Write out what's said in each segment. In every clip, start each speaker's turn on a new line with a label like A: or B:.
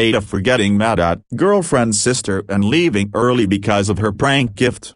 A: AITA for getting mad at girlfriend's sister and leaving early because of her prank gift.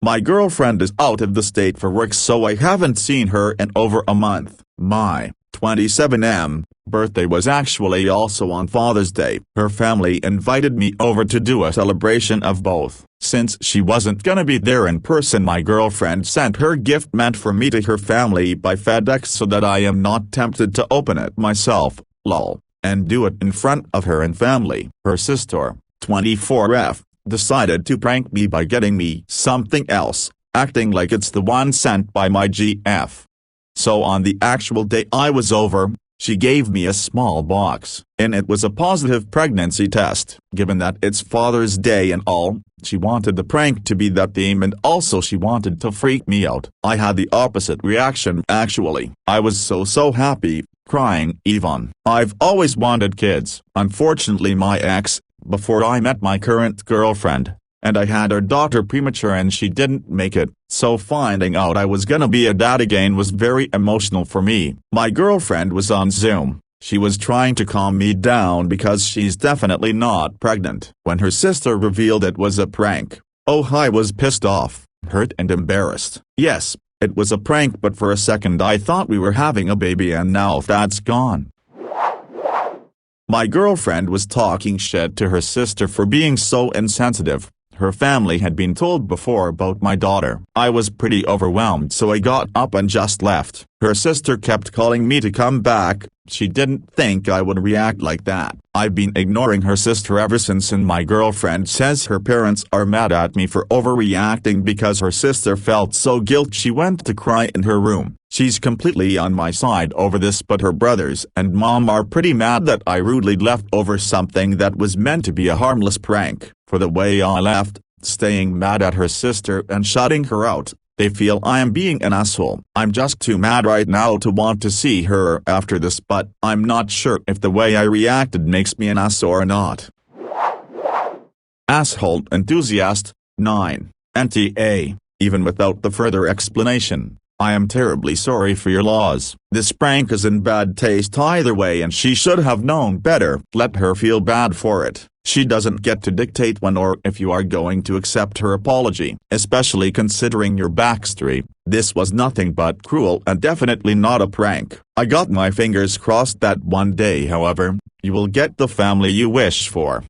A: My girlfriend is out of the state for work, so I haven't seen her in over a month. My 27th birthday was actually also on Father's Day. Her family invited me over to do a celebration of both. Since she wasn't gonna be there in person, my girlfriend sent her gift meant for me to her family by FedEx so that I am not tempted to open it myself, lol, and do it in front of her and family. Her sister, 24F, decided to prank me by getting me something else, acting like it's the one sent by my GF. So on the actual day I was over, she gave me a small box. In it was a positive pregnancy test. Given that it's Father's Day and all, she wanted the prank to be that theme, and also she wanted to freak me out. I had the opposite reaction actually. I was so happy, crying even. I've always wanted kids. Unfortunately my ex, before I met my current girlfriend, and I had our daughter premature and she didn't make it, so finding out I was gonna be a dad again was very emotional for me. My girlfriend was on Zoom. She was trying to calm me down because she's definitely not pregnant. When her sister revealed it was a prank, oh, I was pissed off, hurt and embarrassed. Yes, it was a prank, but for a second I thought we were having a baby, and now that's gone. My girlfriend was talking shit to her sister for being so insensitive. Her family had been told before about my daughter. I was pretty overwhelmed, so I got up and just left. Her sister kept calling me to come back. She didn't think I would react like that. I've been ignoring her sister ever since, and my girlfriend says her parents are mad at me for overreacting because her sister felt so guilty she went to cry in her room. She's completely on my side over this, but her brothers and mom are pretty mad that I rudely left over something that was meant to be a harmless prank. For the way I left, staying mad at her sister and shutting her out, they feel I am being an asshole. I'm just too mad right now to want to see her after this, but I'm not sure if the way I reacted makes me an ass or not. Asshole enthusiast, 9. NTA. Even without the further explanation, I am terribly sorry for your loss. This prank is in bad taste either way, and she should have known better. Let her feel bad for it. She doesn't get to dictate when or if you are going to accept her apology, especially considering your backstory. This was nothing but cruel and definitely not a prank. I got my fingers crossed that one day, however, you will get the family you wish for.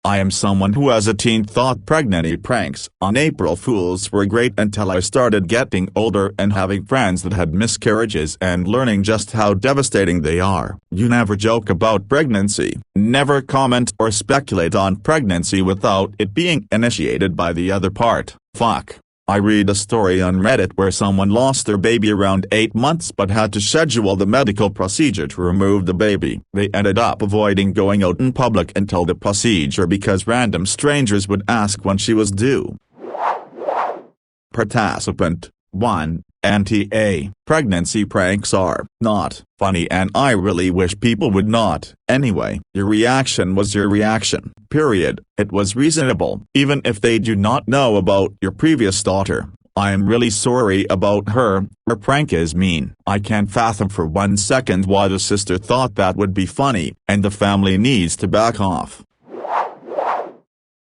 A: I am someone who as a teen thought pregnancy pranks on April Fools were great until I started getting older and having friends that had miscarriages and learning just how devastating they are. You never joke about pregnancy, never comment or speculate on pregnancy without it being initiated by the other part. Fuck. I read a story on Reddit where someone lost their baby around 8 months but had to schedule the medical procedure to remove the baby. They ended up avoiding going out in public until the procedure because random strangers would ask when she was due. Participant 1. NTA. Pregnancy pranks are not funny, and I really wish people would not. Anyway, your reaction was your reaction. Period. It was reasonable. Even if they do not know about your previous daughter, I am really sorry about her. Her prank is mean. I can't fathom for 1 second why the sister thought that would be funny, and the family needs to back off.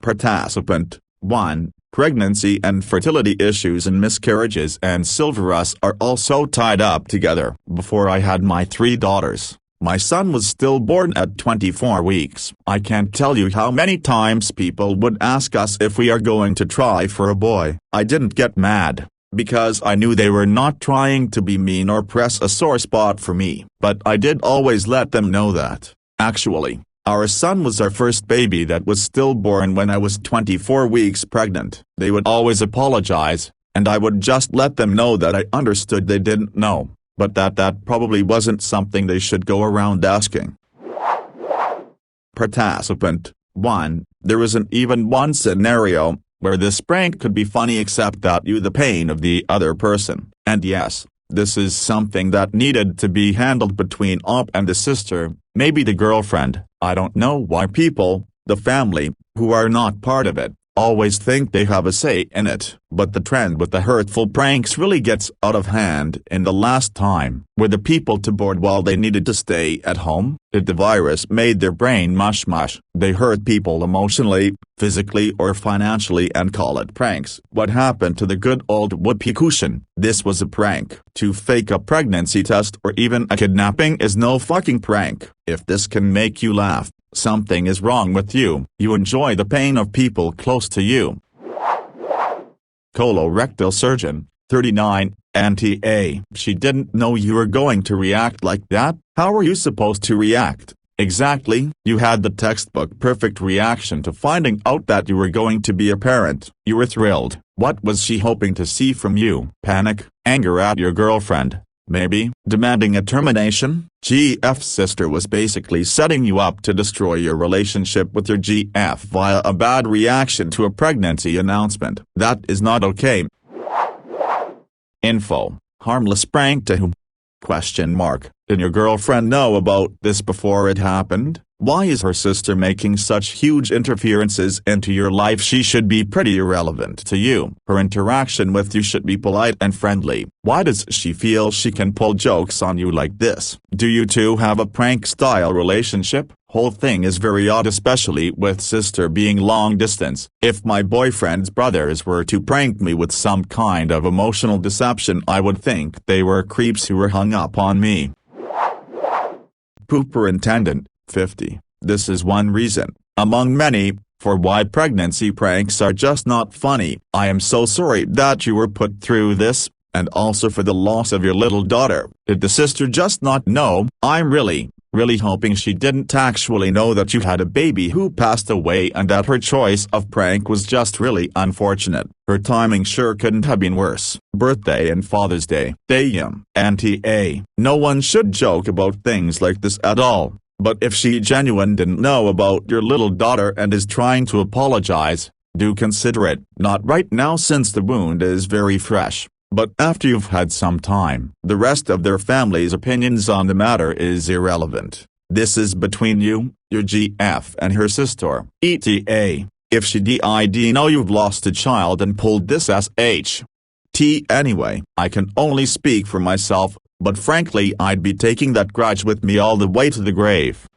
A: Participant 1. Pregnancy and fertility issues and miscarriages and Silverus are also tied up together. Before I had my 3 daughters, my son was stillborn at 24 weeks. I can't tell you how many times people would ask us if we are going to try for a boy. I didn't get mad, because I knew they were not trying to be mean or press a sore spot for me, but I did always let them know that, actually, our son was our first baby that was stillborn when I was 24 weeks pregnant. They would always apologize, and I would just let them know that I understood they didn't know, but that probably wasn't something they should go around asking. Participant 1. There isn't even one scenario where this prank could be funny except that you the pain of the other person. And yes, this is something that needed to be handled between Op and the sister, maybe the girlfriend. I don't know why people, the family, who are not part of it, always think they have a say in it. But the trend with the hurtful pranks really gets out of hand. In the last time, were the people too bored while they needed to stay at home? Did the virus made their brain mush? They hurt people emotionally, physically or financially and call it pranks. What happened to the good old whoopee cushion? This was a prank. To fake a pregnancy test or even a kidnapping is no fucking prank. If this can make you laugh, something is wrong with you. You enjoy the pain of people close to you. Colorectal surgeon, 39, AITA. She didn't know you were going to react like that. How were you supposed to react? Exactly, you had the textbook perfect reaction to finding out that you were going to be a parent. You were thrilled. What was she hoping to see from you? Panic, anger at your girlfriend, maybe, demanding a termination? GF's sister was basically setting you up to destroy your relationship with your GF via a bad reaction to a pregnancy announcement. That is not okay. Info, harmless prank to whom? Did your girlfriend know about this before it happened? Why is her sister making such huge interferences into your life? She should be pretty irrelevant to you. Her interaction with you should be polite and friendly. Why does she feel she can pull jokes on you like this? Do you two have a prank-style relationship? Whole thing is very odd, especially with sister being long distance. If my boyfriend's brothers were to prank me with some kind of emotional deception, I would think they were creeps who were hung up on me. Superintendent, 50. This is one reason, among many, for why pregnancy pranks are just not funny. I am so sorry that you were put through this, and also for the loss of your little daughter. Did the sister just not know? I'm really hoping she didn't actually know that you had a baby who passed away and that her choice of prank was just really unfortunate. Her timing sure couldn't have been worse. Birthday and Father's Day. Damn. AITA. No one should joke about things like this at all. But if she genuinely didn't know about your little daughter and is trying to apologize, do consider it. Not right now since the wound is very fresh. But after you've had some time, the rest of their family's opinions on the matter is irrelevant. This is between you, your GF and her sister. ETA, if she did know you've lost a child and pulled this SHT anyway. I can only speak for myself, but frankly I'd be taking that grudge with me all the way to the grave.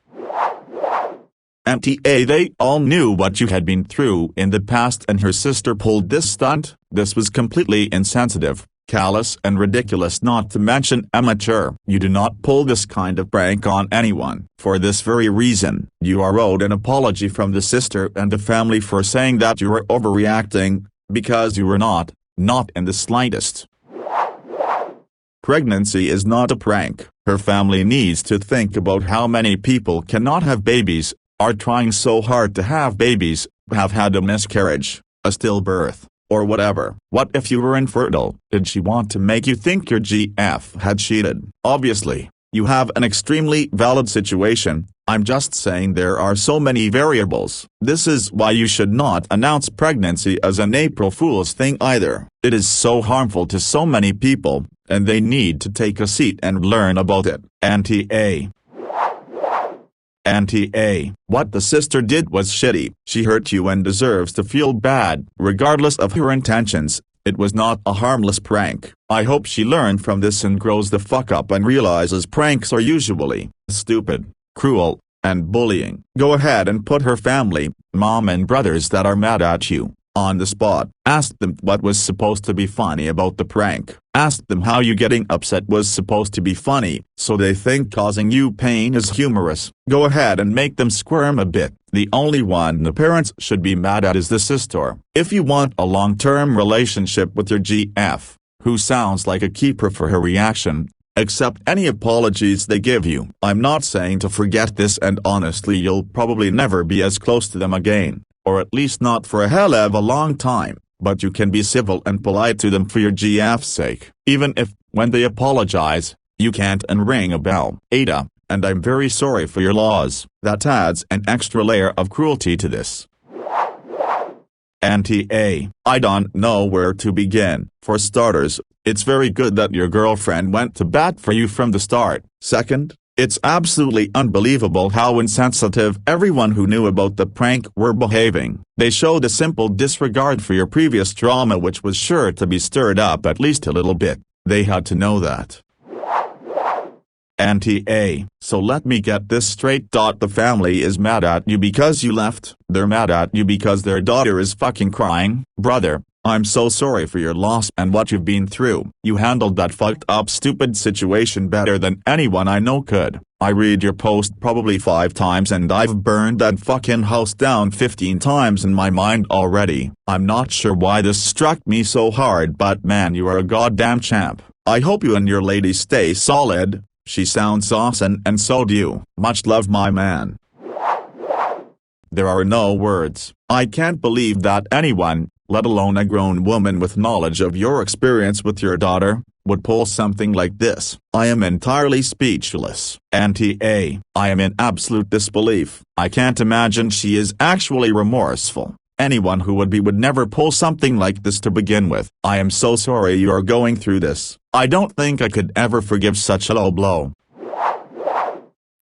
A: MTA, they all knew what you had been through in the past and her sister pulled this stunt. This was completely insensitive, callous and ridiculous, not to mention amateur. You do not pull this kind of prank on anyone. For this very reason, you are owed an apology from the sister and the family for saying that you were overreacting, because you were not in the slightest. Pregnancy is not a prank. Her family needs to think about how many people cannot have babies, are trying so hard to have babies, have had a miscarriage, a stillbirth, or whatever. What if you were infertile? Did she want to make you think your GF had cheated? Obviously, you have an extremely valid situation. I'm just saying there are so many variables. This is why you should not announce pregnancy as an April Fool's thing either. It is so harmful to so many people, and they need to take a seat and learn about it. AITA. What the sister did was shitty. She hurt you and deserves to feel bad. Regardless of her intentions, it was not a harmless prank. I hope she learned from this and grows the fuck up and realizes pranks are usually stupid, cruel, and bullying. Go ahead and put her family, mom and brothers that are mad at you, on the spot. Ask them what was supposed to be funny about the prank. Ask them how you getting upset was supposed to be funny, so they think causing you pain is humorous. Go ahead and make them squirm a bit. The only one the parents should be mad at is the sister. If you want a long-term relationship with your GF, who sounds like a keeper for her reaction, accept any apologies they give you. I'm not saying to forget this, and honestly you'll probably never be as close to them again, or at least not for a hell of a long time. But you can be civil and polite to them for your GF's sake. Even if, when they apologize, you can't ring a bell. AITA, and I'm very sorry for your loss. That adds an extra layer of cruelty to this. AITA, I don't know where to begin. For starters, it's very good that your girlfriend went to bat for you from the start. Second, It's absolutely unbelievable how insensitive everyone who knew about the prank were behaving. They showed a simple disregard for your previous drama, which was sure to be stirred up at least a little bit. They had to know that. Auntie A. So let me get this straight. The family is mad at you because you left. They're mad at you because their daughter is fucking crying. Brother, I'm so sorry for your loss and what you've been through. You handled that fucked up stupid situation better than anyone I know could. I read your post probably 5 times and I've burned that fucking house down 15 times in my mind already. I'm not sure why this struck me so hard, but man, you are a goddamn champ. I hope you and your lady stay solid. She sounds awesome and so do you. Much love, my man. There are no words. I can't believe that anyone, let alone a grown woman with knowledge of your experience with your daughter, would pull something like this. I am entirely speechless. Auntie A. I am in absolute disbelief. I can't imagine she is actually remorseful. Anyone who would never pull something like this to begin with. I am so sorry you are going through this. I don't think I could ever forgive such a low blow.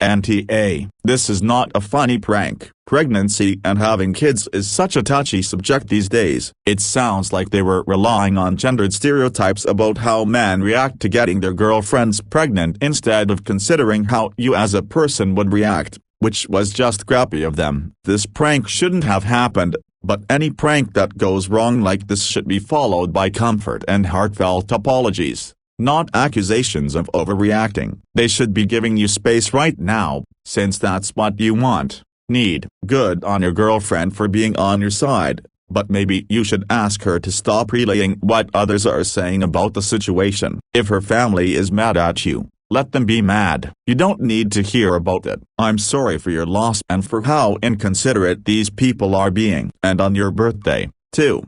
A: Auntie A. This is not a funny prank. Pregnancy and having kids is such a touchy subject these days. It sounds like they were relying on gendered stereotypes about how men react to getting their girlfriends pregnant instead of considering how you as a person would react, which was just crappy of them. This prank shouldn't have happened, but any prank that goes wrong like this should be followed by comfort and heartfelt apologies, not accusations of overreacting. They should be giving you space right now, since that's what you want, need. Good on your girlfriend for being on your side, but maybe you should ask her to stop relaying what others are saying about the situation. If her family is mad at you, let them be mad. You don't need to hear about it. I'm sorry for your loss and for how inconsiderate these people are being. And on your birthday, too.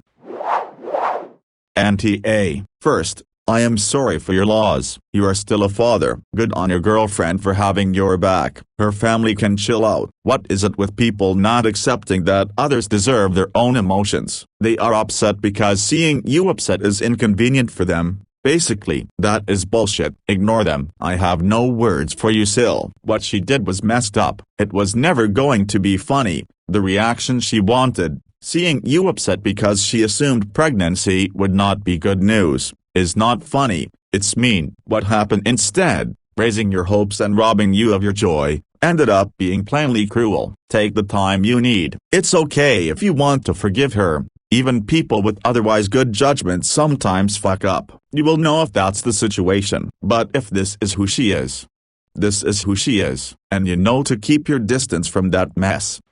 A: Auntie A. First, I am sorry for your loss. You are still a father. Good on your girlfriend for having your back. Her family can chill out. What is it with people not accepting that others deserve their own emotions? They are upset because seeing you upset is inconvenient for them. Basically, that is bullshit. Ignore them. I have no words for you, Sil. What she did was messed up. It was never going to be funny. The reaction she wanted, seeing you upset because she assumed pregnancy would not be good news, is not funny. It's mean. What happened instead, raising your hopes and robbing you of your joy, ended up being plainly cruel. Take the time you need. It's okay if you want to forgive her. Even people with otherwise good judgment sometimes fuck up. You will know if that's the situation. But if this is who she is, this is who she is, and you know to keep your distance from that mess.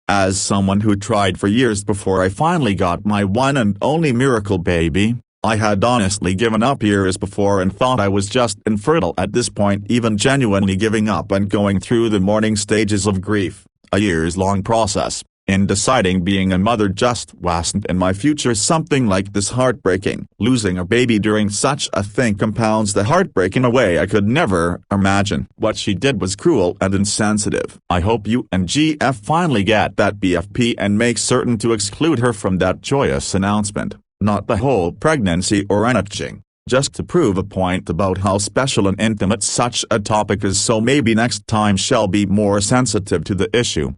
A: As someone who tried for years before I finally got my one and only miracle baby, I had honestly given up years before and thought I was just infertile at this point, even genuinely giving up and going through the mourning stages of grief, a years-long process. In deciding being a mother just wasn't in my future. Something like this heartbreaking. Losing a baby during such a thing compounds the heartbreak in a way I could never imagine. What she did was cruel and insensitive. I hope you and GF finally get that BFP and make certain to exclude her from that joyous announcement. Not the whole pregnancy or anything. Just to prove a point about how special and intimate such a topic is, so maybe next time she'll be more sensitive to the issue.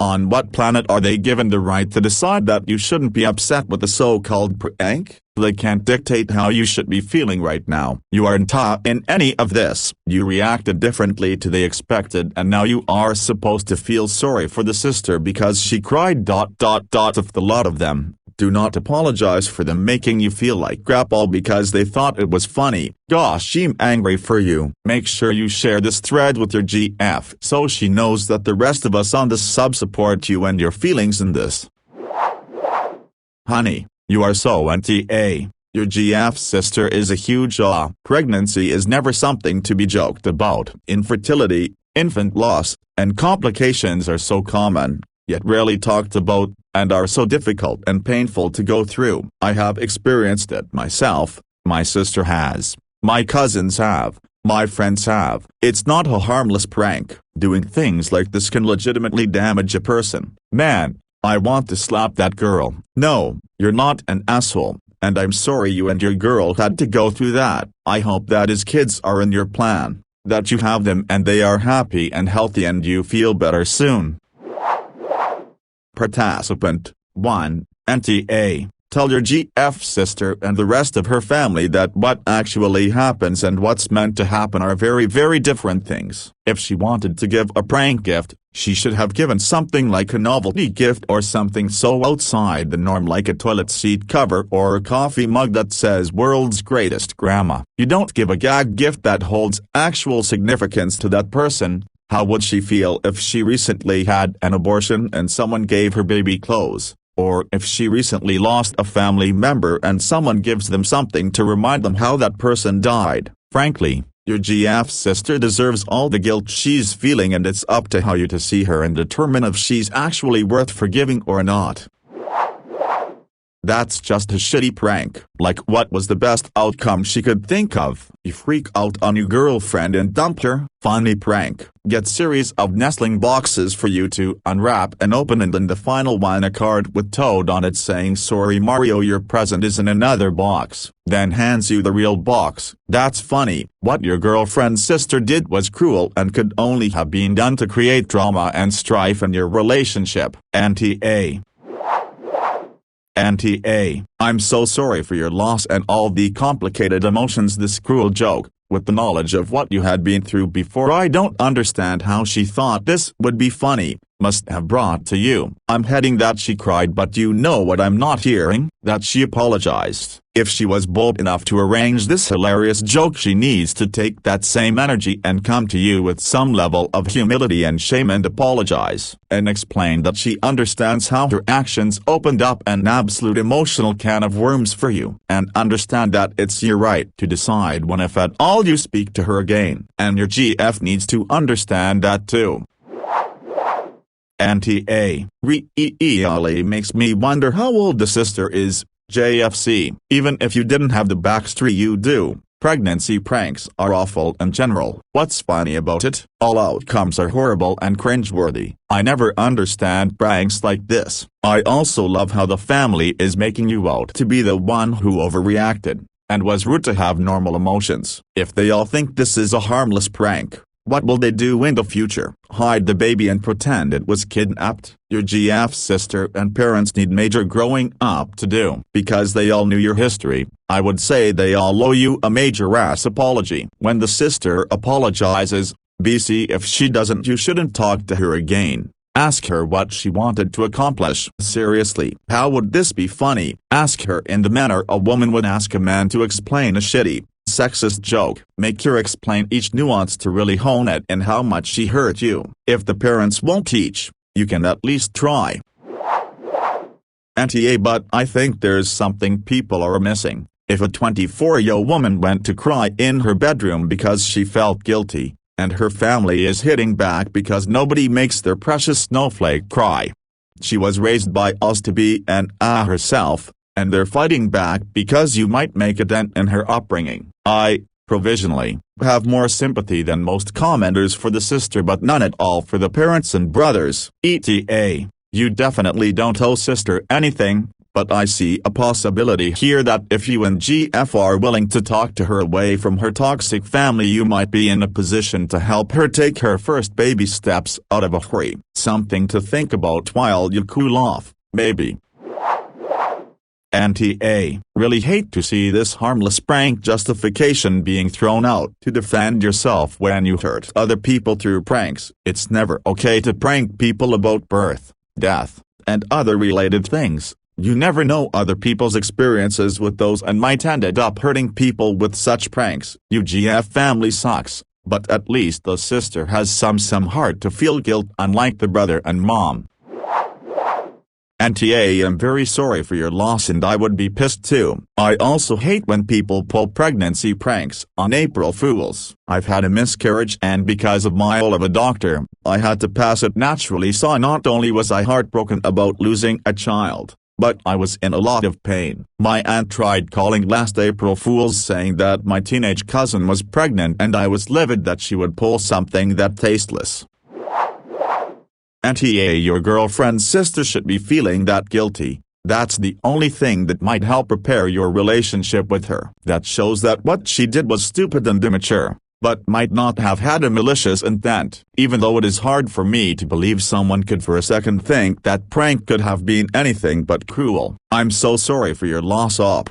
A: On what planet are they given the right to decide that you shouldn't be upset with the so-called prank? They can't dictate how you should be feeling right now. You aren't in any of this. You reacted differently to the expected and now you are supposed to feel sorry for the sister because she cried. If the lot of them. Do not apologize for them making you feel like crap all because they thought it was funny. Gosh, I'm angry for you. Make sure you share this thread with your GF so she knows that the rest of us on the sub support you and your feelings in this. Honey, you are so Auntie A. Your GF sister is a huge Pregnancy is never something to be joked about. Infertility, infant loss, and complications are so common, yet rarely talked about, and are so difficult and painful to go through. I have experienced it myself, my sister has, my cousins have, my friends have. It's not a harmless prank. Doing things like this can legitimately damage a person. Man, I want to slap that girl. No, you're not an asshole. and I'm sorry you and your girl had to go through that. I hope that his kids are in your plan, that you have them and they are happy and healthy and you feel better soon. Participant 1, NTA. Tell your GF sister and the rest of her family that what actually happens and what's meant to happen are very, very different things. If she wanted to give a prank gift, she should have given something like a novelty gift or something so outside the norm like a toilet seat cover or a coffee mug that says "World's Greatest Grandma." You don't give a gag gift that holds actual significance to that person. How would she feel if she recently had an abortion and someone gave her baby clothes? Or if she recently lost a family member and someone gives them something to remind them how that person died? Frankly, your GF sister deserves all the guilt she's feeling, and it's up to how you to see her and determine if she's actually worth forgiving or not. That's just a shitty prank. Like, what was the best outcome she could think of? You freak out on your girlfriend and dump her? Funny prank. Get series of nestling boxes for you to unwrap and open, and in the final one a card with Toad on it saying "Sorry Mario, your present is in another box." Then hands you the real box. That's funny. What your girlfriend's sister did was cruel and could only have been done to create drama and strife in your relationship. NTA. NTA. I'm so sorry for your loss and all the complicated emotions this cruel joke, with the knowledge of what you had been through before. I don't understand how she thought this would be funny, must have brought to you. I'm heading that she cried, but you know what I'm not hearing? That she apologized. If she was bold enough to arrange this hilarious joke, she needs to take that same energy and come to you with some level of humility and shame and apologize, and explain that she understands how her actions opened up an absolute emotional can of worms for you, and understand that it's your right to decide when, if at all, you speak to her again, and your GF needs to understand that too. NTA. Really makes me wonder how old the sister is. JFC. Even if you didn't have the backstory you do, pregnancy pranks are awful in general. What's funny about it? All outcomes are horrible and cringeworthy. I never understand pranks like this. I also love how the family is making you out to be the one who overreacted, and was rude to have normal emotions. If they all think this is a harmless prank, what will they do in the future? Hide the baby and pretend it was kidnapped? Your GF sister and parents need major growing up to do. Because they all knew your history, I would say they all owe you a major ass apology. When the sister apologizes, BC, if she doesn't, you shouldn't talk to her again. Ask her what she wanted to accomplish. Seriously, how would this be funny? Ask her in the manner a woman would ask a man to explain a shitty, sexist joke. Make her explain each nuance to really hone it and how much she hurt you. If the parents won't teach, you can at least try. NTA. But I think there's something people are missing. If a 24-year-old woman went to cry in her bedroom because she felt guilty, and her family is hitting back because nobody makes their precious snowflake cry. She was raised by us to be an herself, and they're fighting back because you might make a dent in her upbringing. I, provisionally, have more sympathy than most commenters for the sister, but none at all for the parents and brothers. ETA. You definitely don't owe sister anything, but I see a possibility here that if you and GF are willing to talk to her away from her toxic family, you might be in a position to help her take her first baby steps out of a hurry. Something to think about while you cool off, maybe. NTA. Really hate to see this harmless prank justification being thrown out to defend yourself when you hurt other people through pranks. It's never okay to prank people about birth, death, and other related things. You never know other people's experiences with those and might end up hurting people with such pranks. UGF family sucks, but at least the sister has some heart to feel guilt, unlike the brother and mom. NTA. I'm very sorry for your loss, and I would be pissed too. I also hate when people pull pregnancy pranks on April Fools. I've had a miscarriage, and because of my role of a doctor, I had to pass it naturally, so not only was I heartbroken about losing a child, but I was in a lot of pain. My aunt tried calling last April Fools saying that my teenage cousin was pregnant, and I was livid that she would pull something that tasteless. NTA. Your girlfriend's sister should be feeling that guilty, That's the only thing that might help repair your relationship with her. That shows that what she did was stupid and immature, but might not have had a malicious intent. Even though it is hard for me to believe someone could for a second think that prank could have been anything but cruel. I'm so sorry for your loss, Op.